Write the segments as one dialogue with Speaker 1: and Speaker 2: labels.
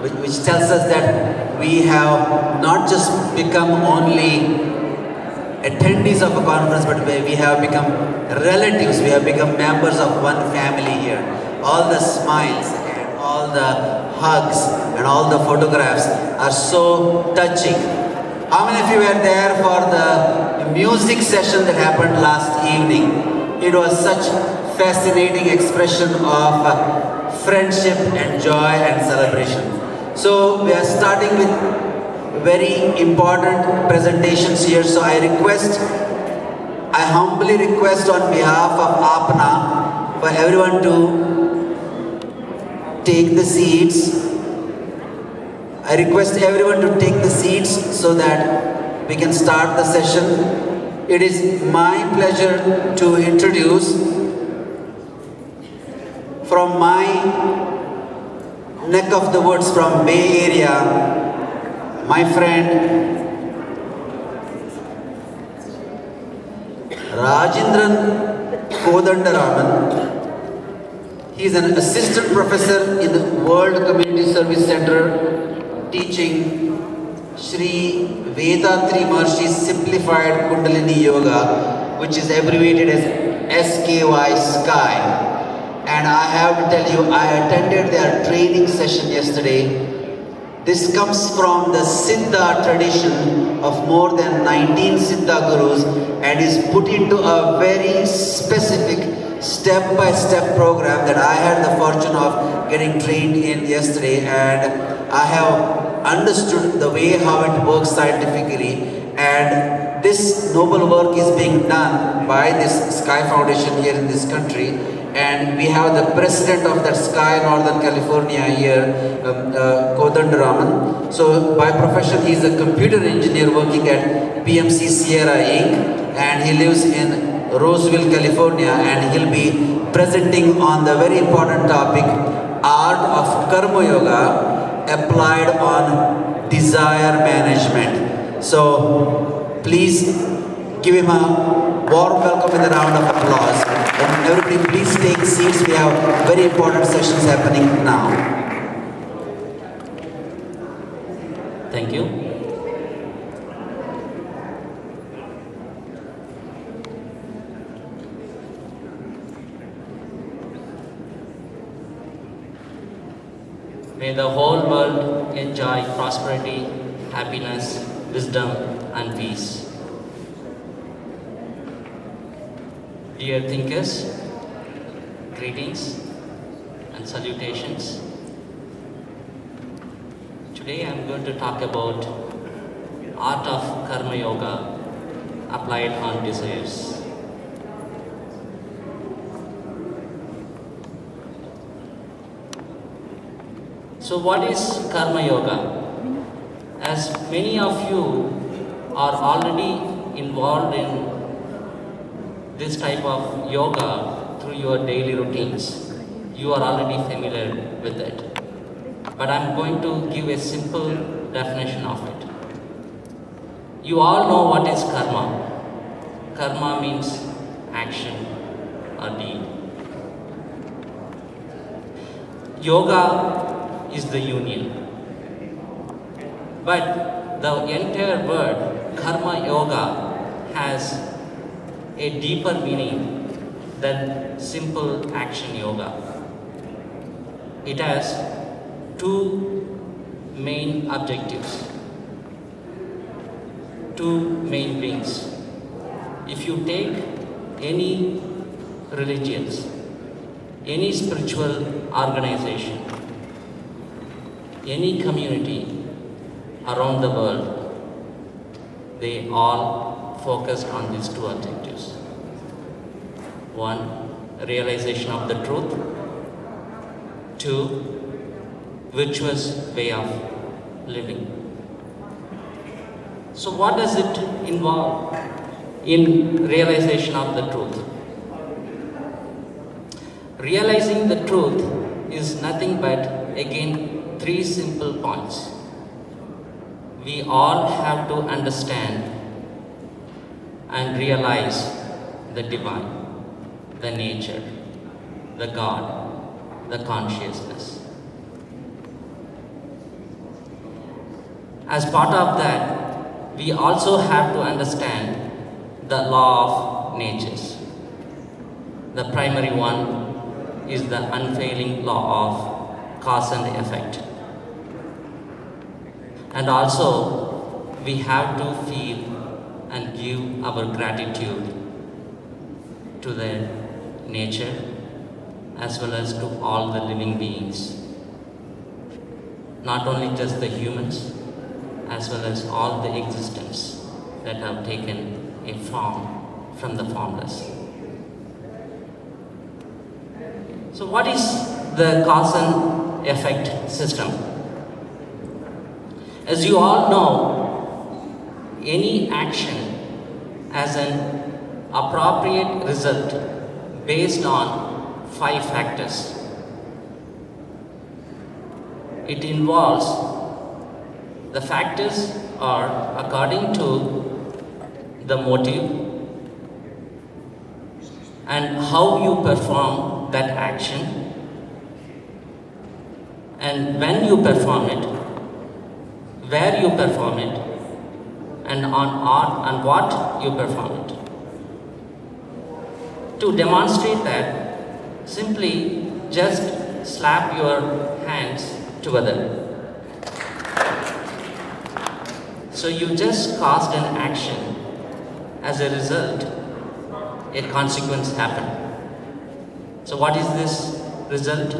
Speaker 1: which tells us that we have not just become only attendees of a conference, but we have become relatives, we have become members of one family here. All the smiles and all the hugs and all the photographs are so touching. How many of you were there for the music session that happened last evening? It was such fascinating expression of friendship and joy and celebration. So we are starting with very important presentations here. So I humbly request on behalf of AAPNA for everyone to take the seats. I request everyone to take the seats so that we can start the session. It is my pleasure to introduce from my neck of the woods, from Bay Area, my friend Radj Codandaramane. He is an assistant professor in the World Community Service Center teaching Sri Vedatri Maharshi's Simplified Kundalini Yoga, which is abbreviated as SKY Sky. And I have to tell you, I attended their training session yesterday. This comes from the Siddha tradition of more than 19 Siddha Gurus and is put into a very specific step-by-step program that I had the fortune of getting trained in yesterday, and I have understood the way how it works scientifically. And this noble work is being done by this Sky Foundation here in this country. And we have the president of that Sky Northern California here, Codandaramane. So by profession he is a computer engineer working at PMC Sierra Inc. and he lives in Roseville, California, and he'll be presenting on the very important topic, art of Karma Yoga applied on desire management. So please give him a warm welcome with a round of applause. And everybody please take seats. We have very important sessions happening now.
Speaker 2: Thank you. May the whole world enjoy prosperity, happiness, wisdom, and peace. Dear thinkers, greetings and salutations. Today I am going to talk about art of Karma Yoga applied on desires. So what is Karma Yoga? As many of you are already involved in this type of yoga through your daily routines, you are already familiar with it. But I'm going to give a simple definition of it. You all know what is karma. Karma means action or deed. Yoga is the union. But the entire word Karma Yoga has a deeper meaning than simple action yoga. It has two main objectives, two main wings. If you take any religions, any spiritual organization, any community around the world, they all focused on these two objectives. One, realization of the truth. Two, virtuous way of living. So what does it involve in realization of the truth? Realizing the truth is nothing but, again, three simple points. We all have to understand and realize the divine, the nature, the God, the consciousness. As part of that, we also have to understand the law of natures. The primary one is the unfailing law of cause and effect. And also, we have to feel and give our gratitude to the nature as well as to all the living beings. Not only just the humans, as well as all the existence that have taken a form from the formless. So what is the cause and effect system? As you all know, any action has an appropriate result based on 5 factors. It involves, the factors are according to the motive and how you perform that action, and when you perform it, where you perform it, and on what you perform it. To demonstrate that, simply just slap your hands together. So you just caused an action. As a result, a consequence happened. So what is this result?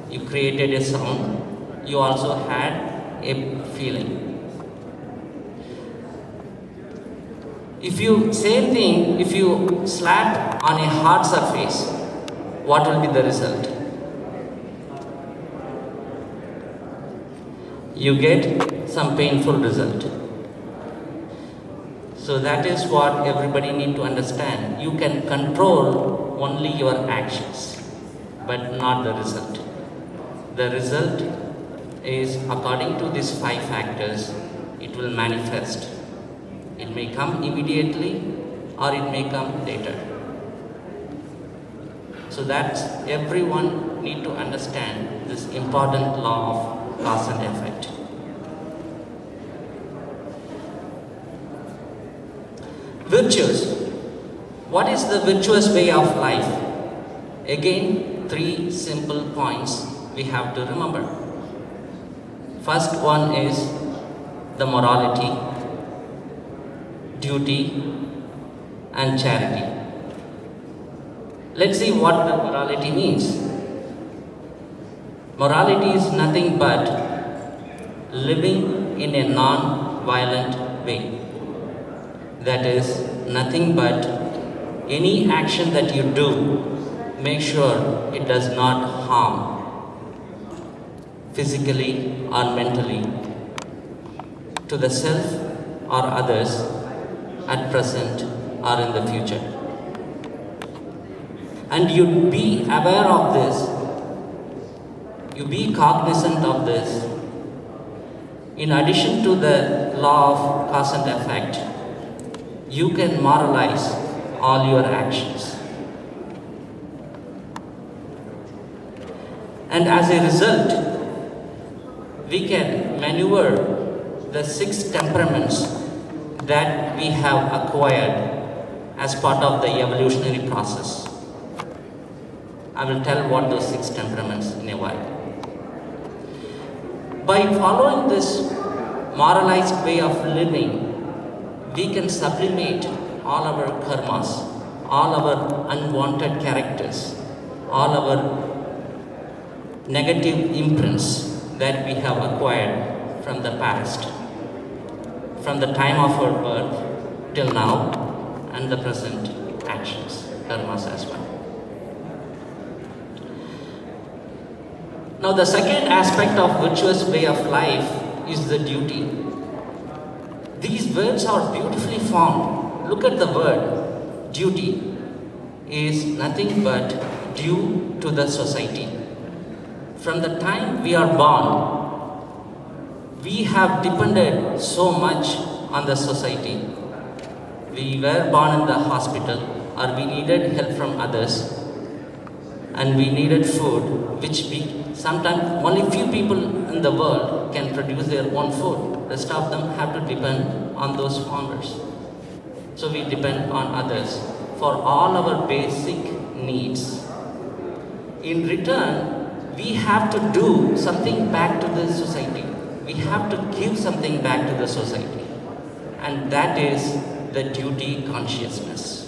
Speaker 2: You created a sound. You also had a feeling. If you, same thing, if you slap on a hard surface, what will be the result? You get some painful result. So that is what everybody need to understand. You can control only your actions, but not the result. The result is according to these 5 factors, it will manifest. It may come immediately or it may come later. So that's, everyone need to understand this important law of cause and effect. Virtues. What is the virtuous way of life? Again, 3 simple points we have to remember. First one is the morality, duty, and charity. Let's see what the morality means. Morality is nothing but living in a non-violent way. That is nothing but any action that you do, make sure it does not harm physically or mentally to the self or others at present or in the future. And you be aware of this, you be cognizant of this. In addition to the law of cause and effect, you can moralize all your actions. And as a result, we can maneuver the 6 temperaments that we have acquired as part of the evolutionary process. I will tell what those 6 temperaments in a while. By following this moralized way of living, we can sublimate all our karmas, all our unwanted characters, all our negative imprints that we have acquired from the past, from the time of our birth till now, and the present actions, karmas as well. Now the second aspect of virtuous way of life is the duty. These words are beautifully formed. Look at the word. Duty is nothing but due to the society. From the time we are born, we have depended so much on the society. We were born in the hospital or we needed help from others. and we needed food, which we sometimes only few people in the world can produce their own food. Rest of them have to depend on those farmers. So we depend on others for all our basic needs. In return, we have to do something back to the society. We have to give something back to the society. And that is the duty consciousness.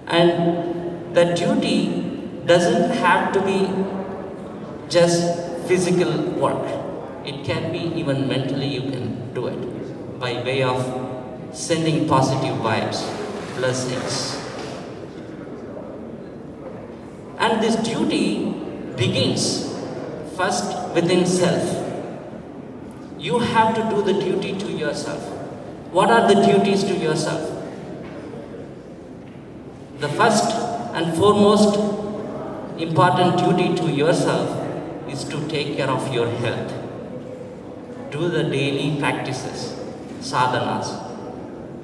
Speaker 2: And the duty doesn't have to be just physical work. It can be even mentally you can do it by way of sending positive vibes, blessings. And this duty begins first within self. You have to do the duty to yourself. What are the duties to yourself? The first and foremost important duty to yourself is to take care of your health. Do the daily practices, sadhanas,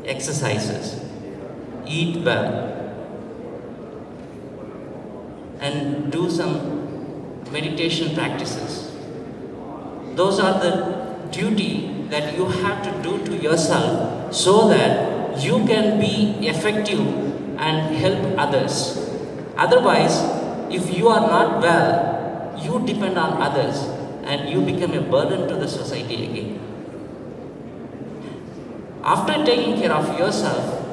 Speaker 2: exercises, eat well, and do some meditation practices. Those are the duty that you have to do to yourself so that you can be effective and help others. Otherwise, if you are not well, you depend on others and you become a burden to the society again. After taking care of yourself,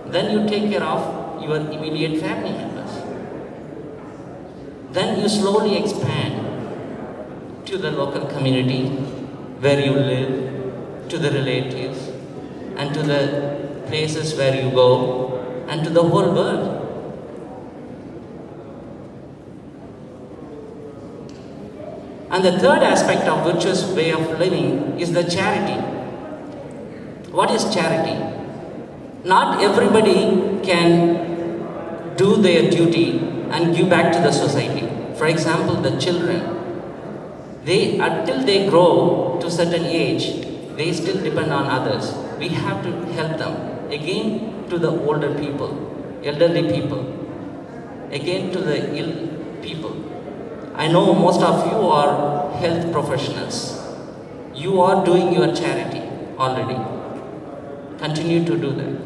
Speaker 2: then you take care of your immediate family members. Then you slowly expand to the local community where you live, to the relatives, and to the places where you go, and to the whole world. And the third aspect of virtuous way of living is the charity. What is charity? Not everybody can do their duty and give back to the society. For example, the children. Until they grow to a certain age, they still depend on others. We have to help them. Again, to the older people, elderly people. Again, to the ill people. I know most of you are health professionals. You are doing your charity already. Continue to do that.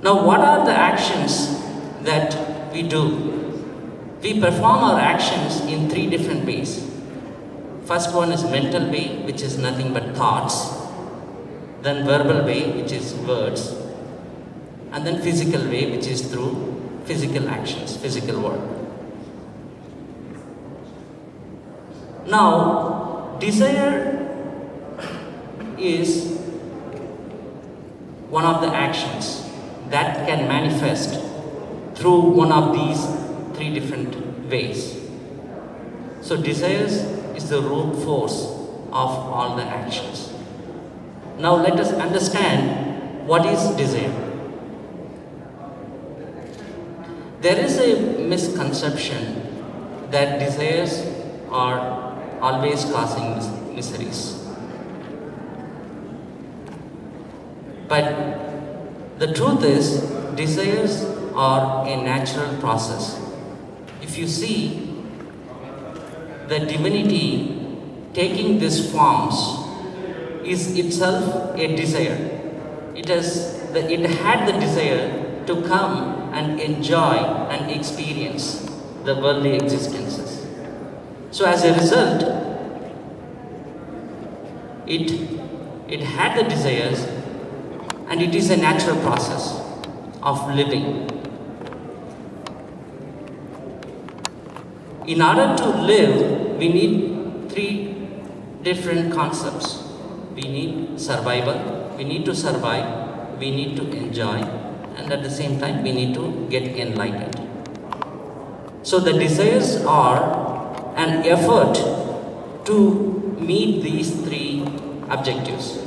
Speaker 2: Now, what are the actions that we do? We perform our actions in 3 different ways. First one is mental way, which is nothing but thoughts. Then verbal way, which is words. And then physical way, which is through physical actions, physical work. Now, desire is one of the actions that can manifest through one of these 3 different ways. So desires is the root force of all the actions. Now let us understand what is desire. There is a misconception that desires are always causing miseries. But the truth is, desires are a natural process. If you see the divinity taking these forms is itself a desire. It had the desire to come and enjoy and experience the worldly existences. So as a result, it had the desires, and it is a natural process of living. In order to live, we need 3 different concepts. We need survival, we need to survive, we need to enjoy, and at the same time we need to get enlightened. So the desires are an effort to meet these 3 objectives.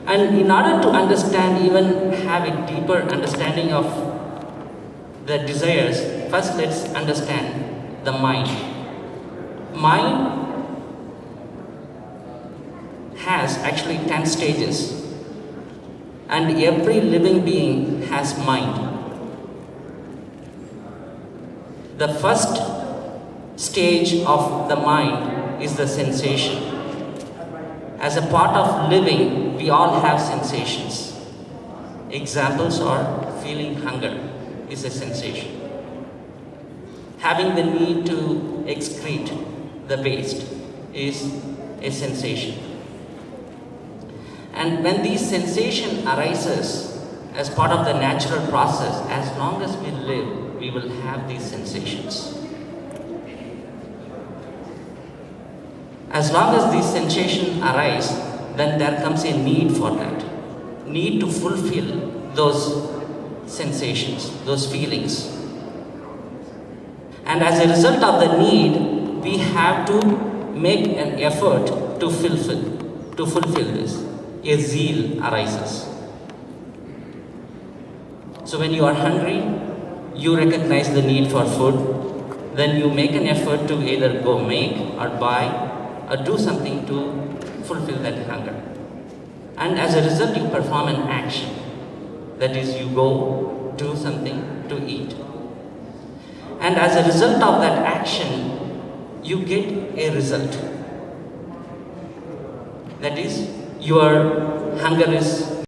Speaker 2: And in order to understand, even have a deeper understanding of the desires, first let's understand the mind. Mind has actually 10 stages, and every living being has mind. The first stage of the mind is the sensation. As a part of living, we all have sensations. Examples are feeling hunger is a sensation. Having the need to excrete the waste is a sensation. And when these sensation arises as part of the natural process, as long as we live, we will have these sensations. As long as these sensations arise, then there comes a need for that. Need to fulfill those sensations, those feelings. And as a result of the need, we have to make an effort to fulfill this. A zeal arises. So when you are hungry, you recognize the need for food, then you make an effort to either go make or buy or do something to fulfill that hunger. And as a result, you perform an action. That is, you go do something to eat. And as a result of that action, you get a result. That is, your hunger is